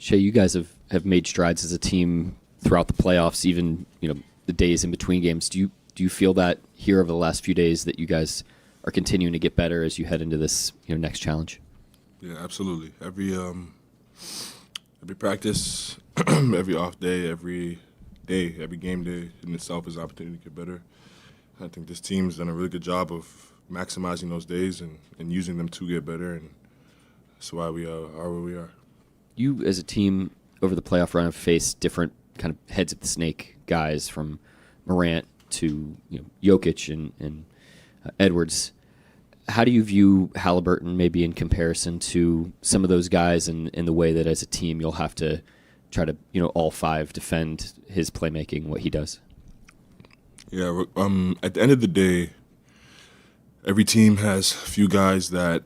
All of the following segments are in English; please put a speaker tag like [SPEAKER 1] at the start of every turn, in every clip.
[SPEAKER 1] Shea, you guys have made strides as a team throughout the playoffs, even the days in between games. Do you feel that here over the last few days that you guys are continuing to get better as you head into this next challenge?
[SPEAKER 2] Yeah, absolutely. Every practice, every off day, every game day in itself is an opportunity to get better. I think this team's done a really good job of maximizing those days and using them to get better, and that's why we are where we are.
[SPEAKER 1] You, as a team, over the playoff run, have faced different kind of heads of the snake guys, from Morant to Jokic and Edwards. How do you view Halliburton maybe in comparison to some of those guys, and in the way that as a team you'll have to try to all five defend his playmaking, what he does?
[SPEAKER 2] Yeah, at the end of the day, every team has a few guys that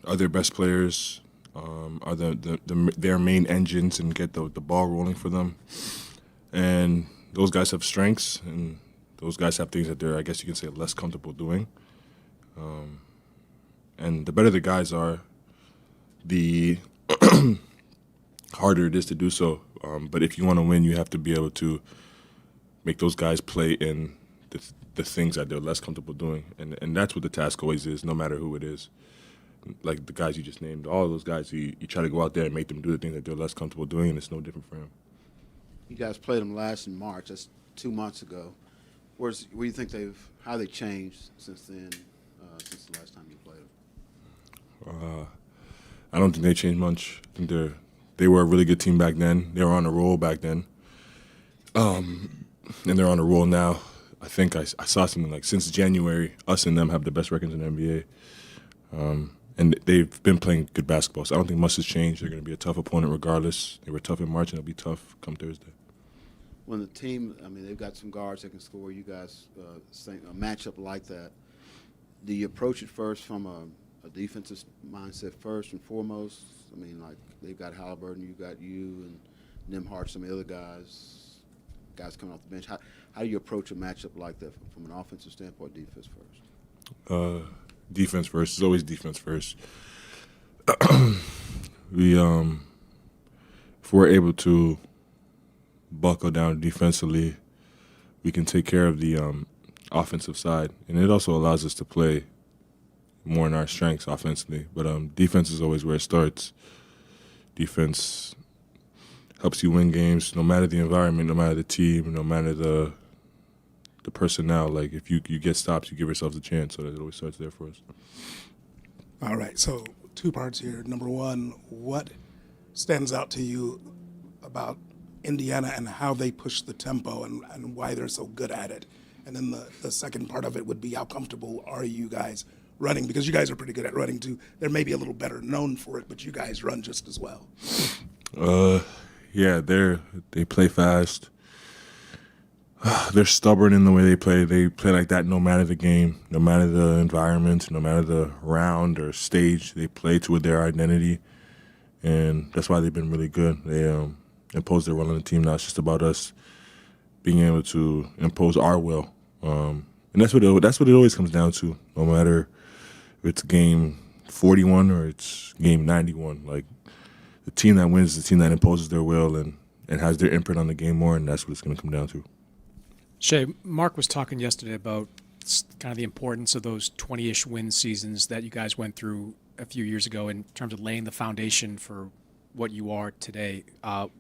[SPEAKER 2] are their best players, are their main engines and get the ball rolling for them. And those guys have strengths, and those guys have things that they're, I guess you can say, less comfortable doing. And the better the guys are, the harder it is to do so. But if you want to win, you have to be able to make those guys play in the things that they're less comfortable doing. And that's what the task always is, no matter who it is. Like the guys you just named, all of those guys, you try to go out there and make them do the things that they're less comfortable doing, and it's no different for him.
[SPEAKER 3] You guys played them last in March. That's 2 months ago. Where do you think how they changed since then, since the last time you played them?
[SPEAKER 2] I don't think they changed much. I think they were a really good team back then. They were on a roll back then. And they're on a roll now. I think I saw something like since January, us and them have the best records in the NBA. And they've been playing good basketball, so I don't think much has changed. They're going to be a tough opponent regardless. They were tough in March, and they'll be tough come Thursday.
[SPEAKER 3] When the team, they've got some guards that can score. You guys think a matchup like that, do you approach it first from a defensive mindset first and foremost? Like they've got Halliburton, you got you, and Nembhard, some of the other guys coming off the bench. How do you approach a matchup like that from an offensive standpoint, defense first?
[SPEAKER 2] Defense first. It's always defense first. If we're able to buckle down defensively, we can take care of the offensive side, and it also allows us to play more in our strengths offensively. But defense is always where it starts. Defense helps you win games, no matter the environment, no matter the team, no matter the personnel. Like if you get stops, you give yourselves a chance. So that it always starts there for us.
[SPEAKER 4] All right. So 2 parts here. Number one, what stands out to you about Indiana and how they push the tempo and why they're so good at it? And then the second part of it would be how comfortable are you guys running? Because you guys are pretty good at running too. They're maybe a little better known for it, but you guys run just as well.
[SPEAKER 2] Yeah, they play fast. They're stubborn in the way they play. They play like that no matter the game, no matter the environment, no matter the round or stage. They play to their identity, and that's why they've been really good. They impose their will on the team. Now it's just about us being able to impose our will, and that's what it always comes down to. No matter if it's game 41 or it's game 91, like the team that wins is the team that imposes their will and has their imprint on the game more, and that's what it's going to come down to.
[SPEAKER 5] Shea, Mark was talking yesterday about kind of the importance of those 20-ish win seasons that you guys went through a few years ago in terms of laying the foundation for what you are today.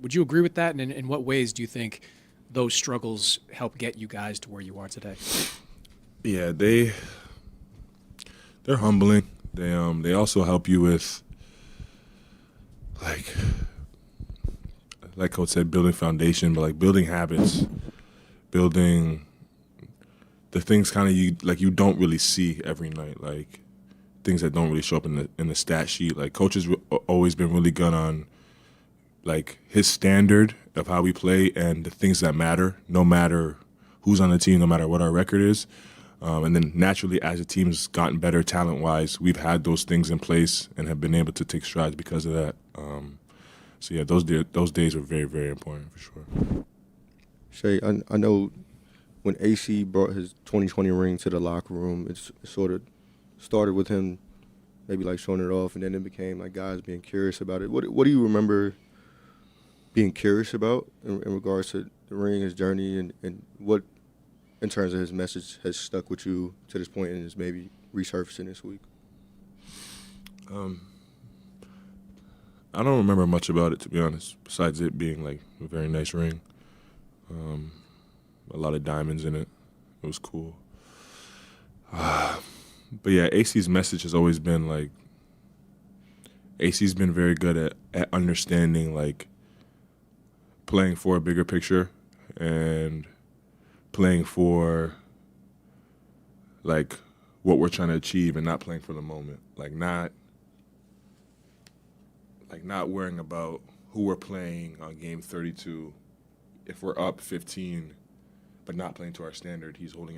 [SPEAKER 5] Would you agree with that? And in what ways do you think those struggles help get you guys to where you are today?
[SPEAKER 2] Yeah, they're humbling. They also help you with like Coach said, building foundation, but like building habits, building the things kind of you don't really see every night, like things that don't really show up in the stat sheet. Like Coach has always been really good on like his standard of how we play and the things that matter, no matter who's on the team, no matter what our record is. And then naturally, as the team's gotten better talent-wise, we've had those things in place and have been able to take strides because of that. So yeah, those days were very, very important for sure.
[SPEAKER 6] Shea, I know when AC brought his 2020 ring to the locker room, it sort of started with him maybe like showing it off, and then it became like guys being curious about it. What do you remember being curious about in regards to the ring, his journey, and what, in terms of his message, has stuck with you to this point and is maybe resurfacing this week?
[SPEAKER 2] I don't remember much about it, to be honest, besides it being like a very nice ring. A lot of diamonds in it. It was cool. But yeah, AC's message has always been like, AC's been very good at understanding like playing for a bigger picture and playing for like what we're trying to achieve and not playing for the moment. Like not worrying about who we're playing on game 32. If we're up 15, but not playing to our standard, he's holding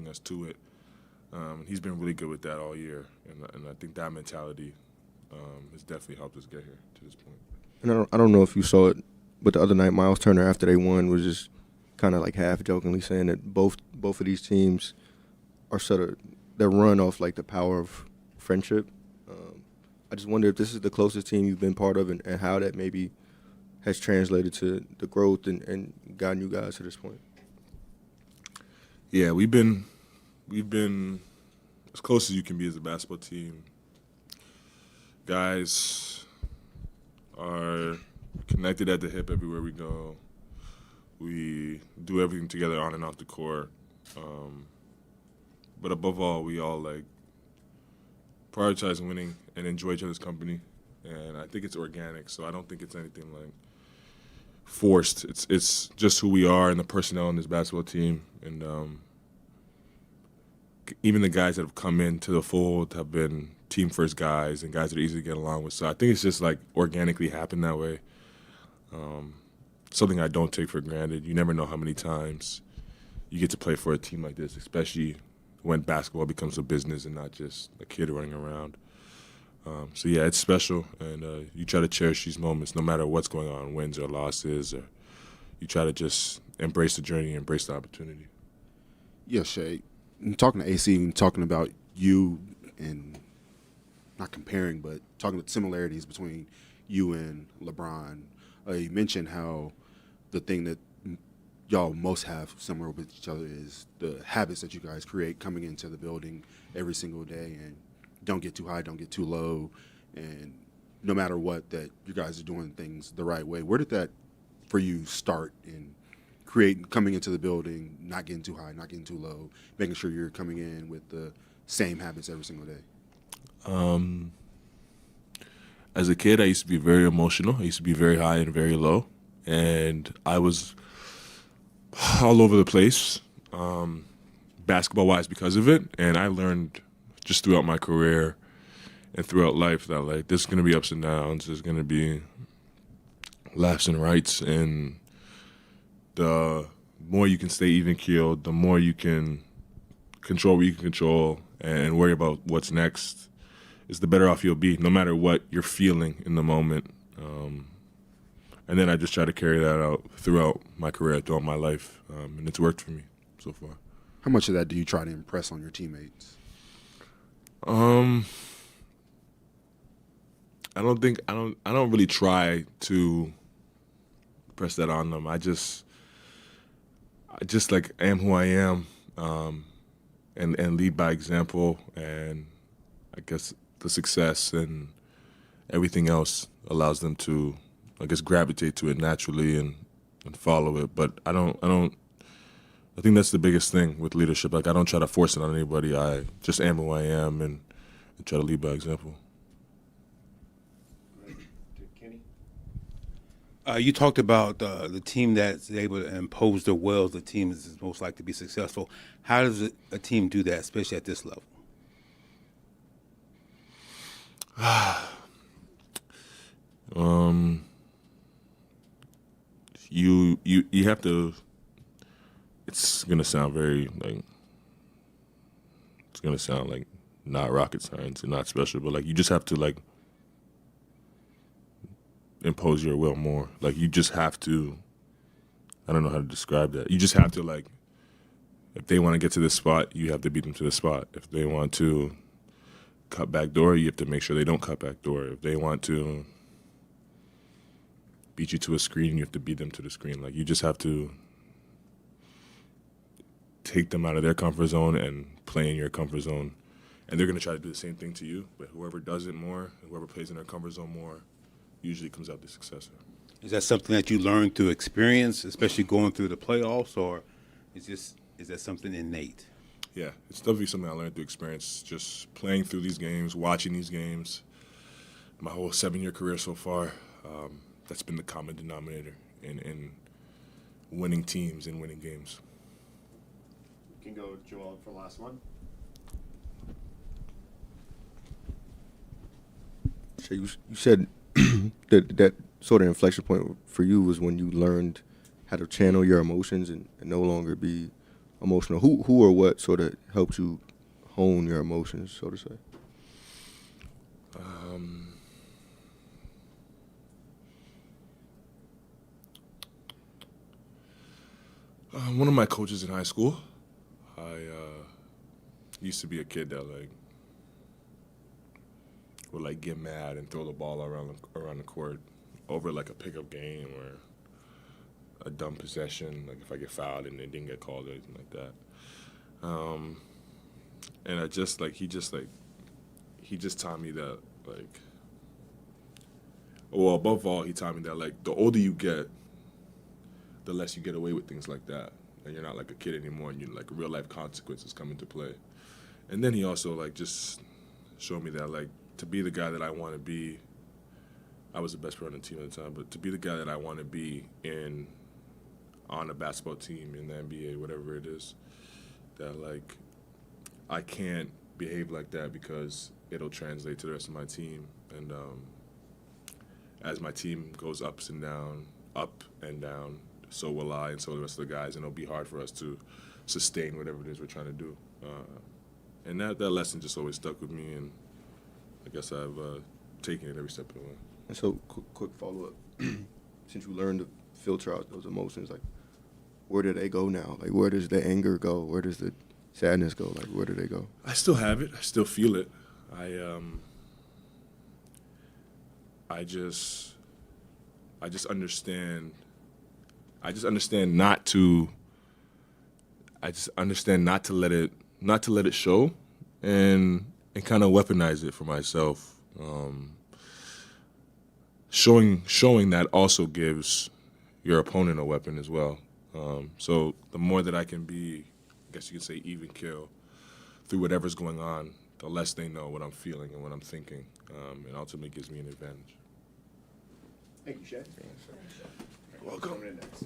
[SPEAKER 2] us to it. He's been really good with that all year, and I think that mentality has definitely helped us get here to this point.
[SPEAKER 6] And I don't know if you saw it, but the other night, Miles Turner, after they won, was just kind of like half jokingly saying that both of these teams are they're run off like the power of friendship. I just wonder if this is the closest team you've been part of, and how that maybe has translated to the growth and gotten you guys to this point.
[SPEAKER 2] Yeah, we've been as close as you can be as a basketball team. Guys are connected at the hip everywhere we go. We do everything together on and off the court. But above all, we all like prioritize winning and enjoy each other's company. And I think it's organic, so I don't think it's anything like forced. It's just who we are and the personnel in this basketball team. And even the guys that have come into the fold have been team first guys and guys that are easy to get along with. So I think it's just like organically happened that way. Something I don't take for granted. You never know how many times you get to play for a team like this, especially when basketball becomes a business and not just a kid running around. So yeah, it's special, and you try to cherish these moments no matter what's going on, wins or losses, or you try to just embrace the journey, embrace the opportunity.
[SPEAKER 7] Yeah, Shay, talking to AC and talking about you and not comparing, but talking about similarities between you and LeBron, you mentioned how the thing that y'all most have similar with each other is the habits that you guys create coming into the building every single day, and don't get too high, don't get too low, and no matter what, that you guys are doing things the right way. Where did that for you start in coming into the building, not getting too high, not getting too low, making sure you're coming in with the same habits every single day?
[SPEAKER 2] As a kid, I used to be very emotional. I used to be very high and very low, and I was all over the place, basketball-wise, because of it. And I learned just throughout my career and throughout life that like there's going to be ups and downs. There's going to be lefts and rights, and the more you can stay even-keeled, the more you can control what you can control and worry about what's next, is the better off you'll be, no matter what you're feeling in the moment. And then I just try to carry that out throughout my career, throughout my life, and it's worked for me so far.
[SPEAKER 7] How much of that do you try to impress on your teammates?
[SPEAKER 2] I don't really try to press that on them. I just like am who I am, and lead by example, and I guess the success and everything else allows them to, I guess, gravitate to it naturally and follow it. But I think that's the biggest thing with leadership. Like, I don't try to force it on anybody. I just am who I am and try to lead by example.
[SPEAKER 8] You talked about the team that's able to impose their will, the team is most likely to be successful. How does a team do that, especially at this level?
[SPEAKER 2] You have to. It's gonna sound very like. It's gonna sound like not rocket science and not special, but like you just have to like impose your will more. Like you just have to. I don't know how to describe that. You just have to like. If they want to get to this spot, you have to beat them to the spot. If they want to cut back door, you have to make sure they don't cut back door. If they want to beat you to a screen, you have to beat them to the screen. Like, you just have to take them out of their comfort zone and play in your comfort zone. And they're going to try to do the same thing to you, but whoever does it more, whoever plays in their comfort zone more, usually comes out the successor.
[SPEAKER 8] Is that something that you learned through experience, especially going through the playoffs, or is that something innate?
[SPEAKER 2] Yeah, it's definitely something I learned through experience, just playing through these games, watching these games. My whole 7-year career so far, that's been the common denominator in winning teams and winning games.
[SPEAKER 9] You can go, Joel, for the last one.
[SPEAKER 6] So you said that sort of inflection point for you was when you learned how to channel your emotions and no longer be emotional. Who or what sort of helped you hone your emotions, so to say?
[SPEAKER 2] One of my coaches in high school. I used to be a kid that would get mad and throw the ball around the court over like a pickup game or a dumb possession, like if I get fouled and it didn't get called or anything like that. And I just he just taught me that above all, he taught me that the older you get, the less you get away with things like that. And you're not like a kid anymore, and real life consequences come into play. And then he also just showed me that to be the guy that I want to be. I was the best player on the team at the time, but to be the guy that I want to be on a basketball team in the NBA, whatever it is, that I can't behave like that because it'll translate to the rest of my team. And as my team goes up and down, so will I, and so will the rest of the guys, and it'll be hard for us to sustain whatever it is we're trying to do. And that lesson just always stuck with me, and I guess I've taken it every step of the way.
[SPEAKER 6] And so, quick follow-up. Since you learned to filter out those emotions, where do they go now? Where does the anger go? Where does the sadness go? Where do they go?
[SPEAKER 2] I still have it. I still feel it. I just understand. I just understand not to let it show, and kind of weaponize it for myself. Showing that also gives your opponent a weapon as well. So the more that I can be, I guess you could say, even kill through whatever's going on, the less they know what I'm feeling and what I'm thinking, and ultimately gives me an advantage.
[SPEAKER 9] Thank you, Shea.
[SPEAKER 2] Welcome.
[SPEAKER 9] Coming in next.